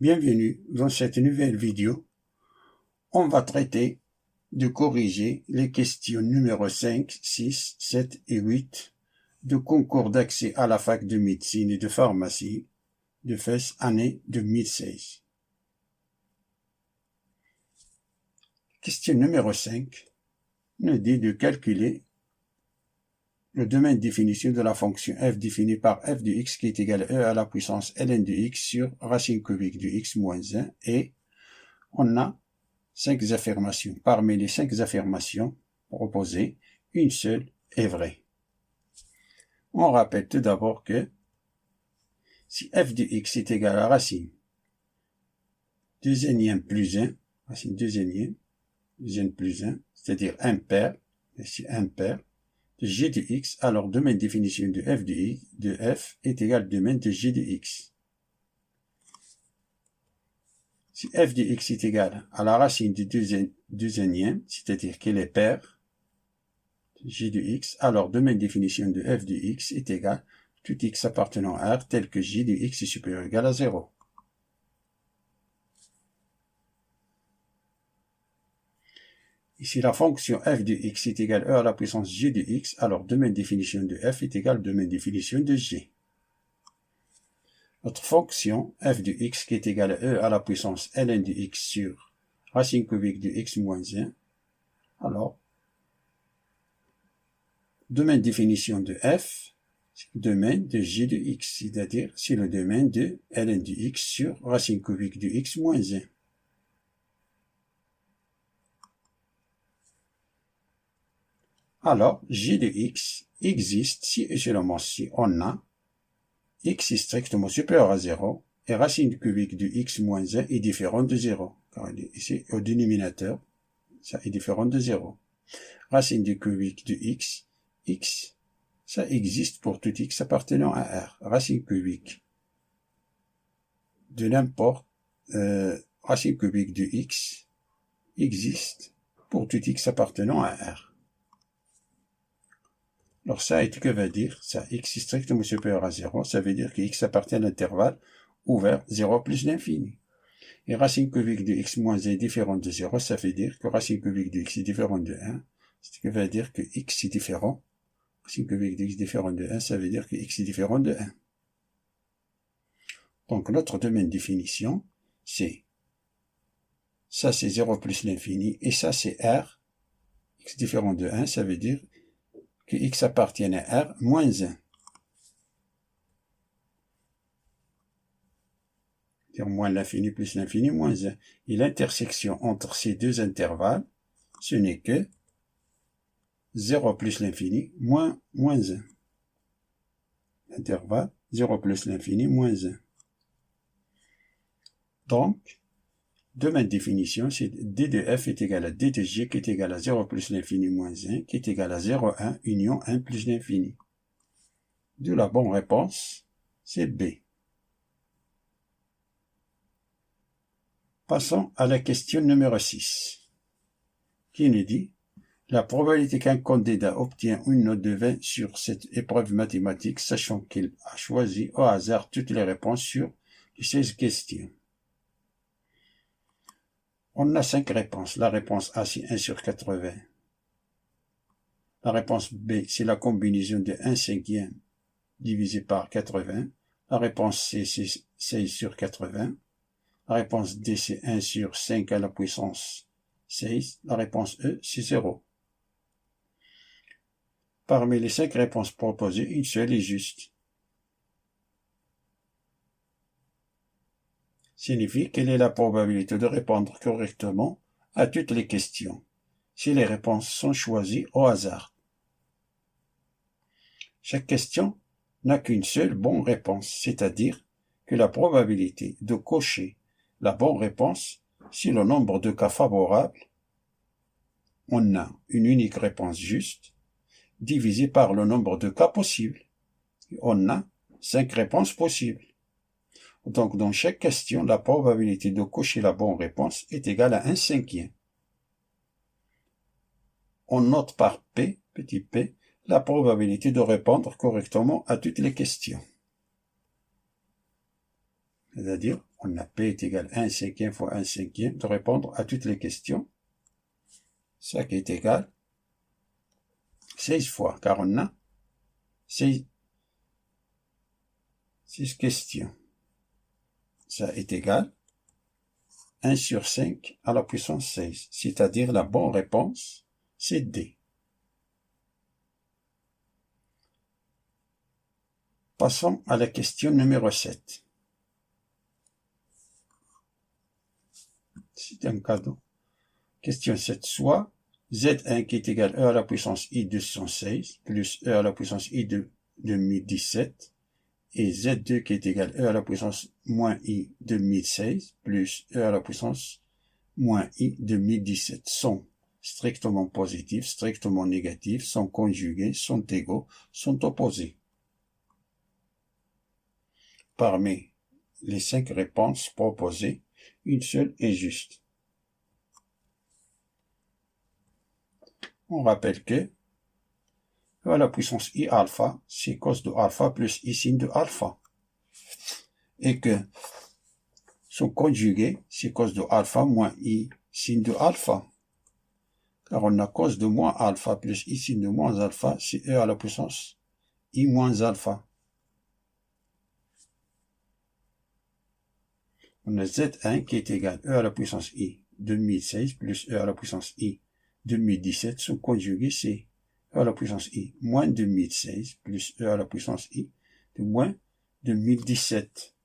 Bienvenue dans cette nouvelle vidéo. On va traiter de corriger les questions numéro 5, 6, 7 et 8 de concours d'accès à la fac de médecine et de pharmacie de FES année 2016. Question numéro 5 nous dit de calculer le domaine de définition de la fonction f définie par f de x qui est égal à e à la puissance ln de x sur racine cubique de x moins 1 et on a 5 affirmations. Parmi les 5 affirmations proposées, une seule est vraie. On rappelle tout d'abord que si f de x est égal à racine 2n plus 1, racine 2n plus 1, c'est-à-dire impair, ici impair, de g de x, alors domaine de définition de f est égal au domaine de g de x. Si f de x est égal à la racine de 2n, c'est-à-dire qu'elle est paire de g de x, alors domaine de définition de f de x est égal à tout x appartenant à R tel que g de x est supérieur ou égal à 0. Ici, la fonction f de x est égale à e à la puissance g de x, alors domaine de définition de f est égal au domaine de définition de g. Notre fonction f de x qui est égale à e à la puissance ln de x sur racine cubique de x moins 1, alors domaine de définition de f, c'est le domaine de g de x, c'est-à-dire c'est le domaine de ln de x sur racine cubique de x moins 1. Alors, g de x existe si et seulement si on a x est strictement supérieur à 0 et racine cubique de x moins 1 est différent de 0. Car ici, au dénominateur, ça est différent de 0. Racine du cubique de x, ça existe pour tout x appartenant à R. Racine cubique de n'importe, racine cubique de x existe pour tout x appartenant à R. Alors ça, que veut dire ça? X est strictement supérieur à 0, ça veut dire que x appartient à l'intervalle ouvert 0 plus l'infini. Et racine cubique de x moins 1 est différent de 0, ça veut dire que racine cubique de x est différent de 1, ce qui veut dire que x est différent. Racine cubique de x différent de 1, ça veut dire que x est différent de 1. Donc notre domaine de définition, c'est ça c'est 0 plus l'infini, et ça c'est R, x différent de 1, ça veut dire que x appartient à R moins 1. C'est-à-dire moins l'infini plus l'infini moins 1. Et l'intersection entre ces deux intervalles, ce n'est que 0 plus l'infini moins 1. Intervalle 0 plus l'infini moins 1. Donc, domaine de définition, c'est d de f est égal à d de g qui est égal à 0 plus l'infini moins 1 qui est égal à 0, 1 union 1 plus l'infini. D'où la bonne réponse, c'est B. Passons à la question numéro 6, qui nous dit la probabilité qu'un candidat obtient une note de 20 sur cette épreuve mathématique, sachant qu'il a choisi au hasard toutes les réponses sur les 16 questions. On a 5 réponses. La réponse A, c'est 1 sur 80. La réponse B, c'est la combinaison de 1 cinquième divisé par 80. La réponse C, c'est 16 sur 80. La réponse D, c'est 1 sur 5 à la puissance 16. La réponse E, c'est 0. Parmi les 5 réponses proposées, une seule est juste. Signifie quelle est la probabilité de répondre correctement à toutes les questions si les réponses sont choisies au hasard. Chaque question n'a qu'une seule bonne réponse, c'est-à-dire que la probabilité de cocher la bonne réponse, si le nombre de cas favorables, on a une unique réponse juste, divisé par le nombre de cas possibles. On a 5 réponses possibles. Donc, dans chaque question, la probabilité de cocher la bonne réponse est égale à 1 cinquième. On note par P, petit p, la probabilité de répondre correctement à toutes les questions. C'est-à-dire, On a P est égal à 1 cinquième fois 1 cinquième, de répondre à toutes les questions. Ça qui est égal 16 fois, car on a 6 questions. Ça est égal 1 sur 5 à la puissance 16, c'est-à-dire la bonne réponse, c'est D. Passons à la question numéro 7. C'est un cadeau. Question 7. Soit Z1 qui est égal à E à la puissance I 216 plus E à la puissance I de 2017 et Z2 qui est égal à E à la puissance moins I 2016 plus E à la puissance moins I 2017 sont strictement positifs, strictement négatifs, sont conjugués, sont égaux, sont opposés. Parmi les 5 réponses proposées, une seule est juste. On rappelle que E à la puissance I alpha, c'est cos de alpha plus I sin de alpha. Et que sont conjugués, c'est cos de alpha moins I sin de alpha. Car on a cos de moins alpha plus I sin de moins alpha, c'est E à la puissance I moins alpha. On a Z1 qui est égal à E à la puissance I 2016 plus E à la puissance I 2017 sont conjugués, c'est E à la puissance I moins 2016 plus E à la puissance I de moins 2017.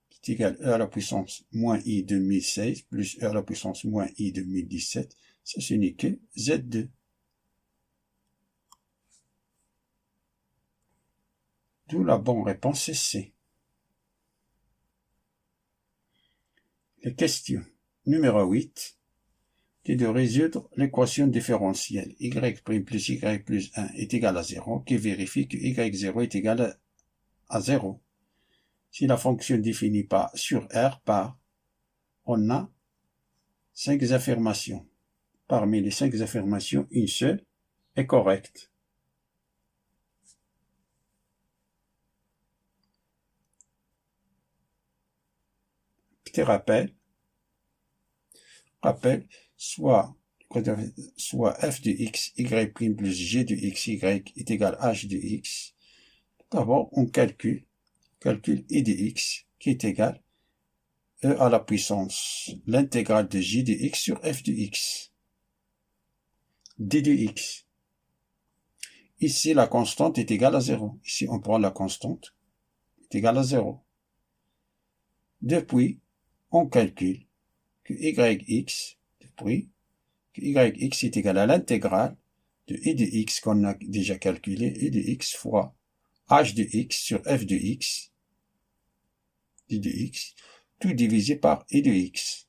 Qui est égal à E à la puissance moins I 2016 plus E à la puissance moins I 2017. Ça, ce n'est que Z2. D'où la bonne réponse est C. La question numéro 8 est de résoudre l'équation différentielle y' plus y plus 1 est égal à 0, qui vérifie que y0 est égal à 0. Si la fonction définie par sur R par, on a 5 affirmations. Parmi les 5 affirmations, une seule est correcte. Petit rappel, soit f de x, y' plus g de x, y est égal à h de x. D'abord, on calcule I de x qui est égal E à la puissance l'intégrale de j de x sur f de x. D de x. Ici, la constante est égale à 0. Ici, on prend la constante est égale à 0. Depuis, on calcule que yx, est égal à l'intégrale de I de x qu'on a déjà calculé, I de x fois h de x sur f de x, I de x, tout divisé par I de x.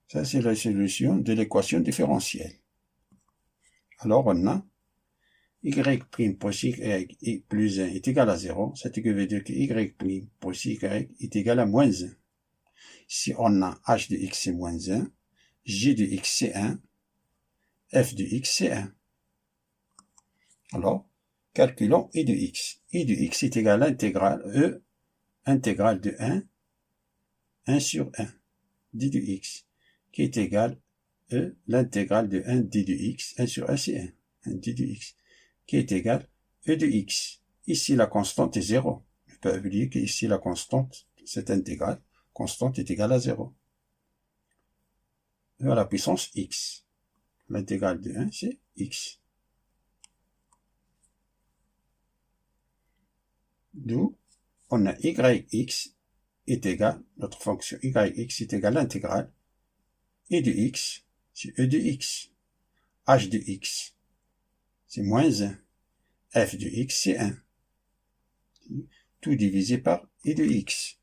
Ça, c'est la solution de l'équation différentielle. Alors, on a y' plus y plus 1 est égal à 0, ce qui veut dire que y' plus y est égal à moins 1. Si on a h de x c'est moins 1, j de x c'est 1, f de x c'est 1. Alors, calculons I de x. I de x est égal à l'intégrale E, intégrale de 1 sur 1, d de x, qui est égal E, l'intégrale de 1 d de x, 1 sur 1 c'est 1 d de x, qui est égal E de x. Ici, la constante est 0. Je peux oublier qu'ici, la constante, cette intégrale, constante est égale à 0. E à la puissance x. L'intégrale de 1, c'est x. D'où, on a yx est égal, notre fonction yx est égal à l'intégrale I de x, c'est E de x. H de x, c'est moins 1. F de x, c'est 1. Tout divisé par I de x.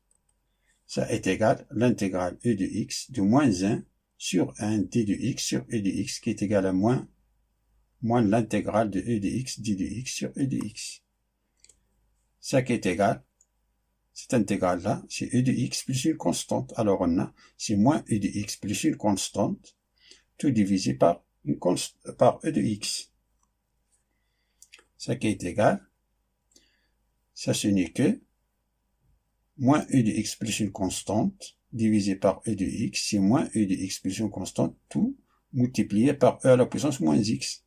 Ça est égal à l'intégrale E de x de moins 1 sur 1 d de x sur E de x qui est égal à moins l'intégrale de E de x d de x sur E de x. Ça qui est égal, cette intégrale-là, c'est E de x plus une constante. Alors on a, c'est moins E de x plus une constante, tout divisé par par e de x. Ça qui est égal, ça ce n'est que moins e de x plus une constante divisé par e de x, c'est moins e de x plus une constante, tout multiplié par e à la puissance moins x.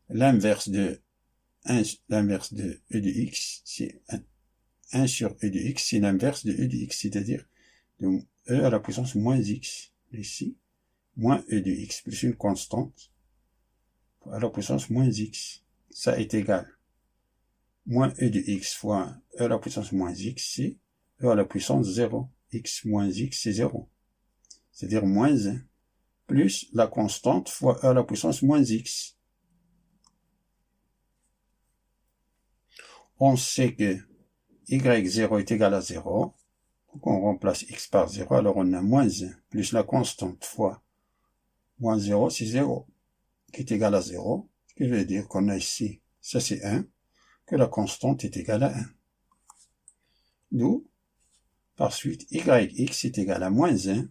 L'inverse de e de x, c'est 1 sur e de x, c'est l'inverse de e de x, c'est-à-dire e à la puissance moins x. Ici, moins e de x plus une constante à la puissance moins x. Ça est égal. Moins e de x fois e à la puissance moins x, c'est e à la puissance 0. X moins x, c'est 0. C'est-à-dire moins 1. Plus la constante fois e à la puissance moins x. On sait que y0 est égal à 0. Donc on remplace x par 0. Alors on a moins 1 plus la constante fois moins 0, c'est 0. Qui est égal à 0. Ce qui veut dire qu'on a ici, ça c'est 1, que la constante est égale à 1. D'où, par suite, yx est égal à moins 1.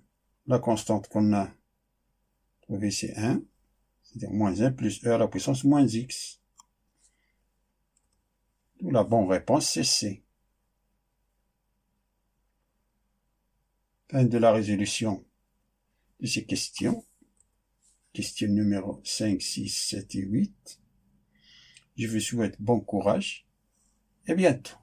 La constante qu'on a trouvée, c'est 1. C'est-à-dire moins 1 plus e à la puissance moins x. D'où la bonne réponse, c'est C. Fin de la résolution de ces questions. Question numéro 5, 6, 7 et 8. Je vous souhaite bon courage et bientôt.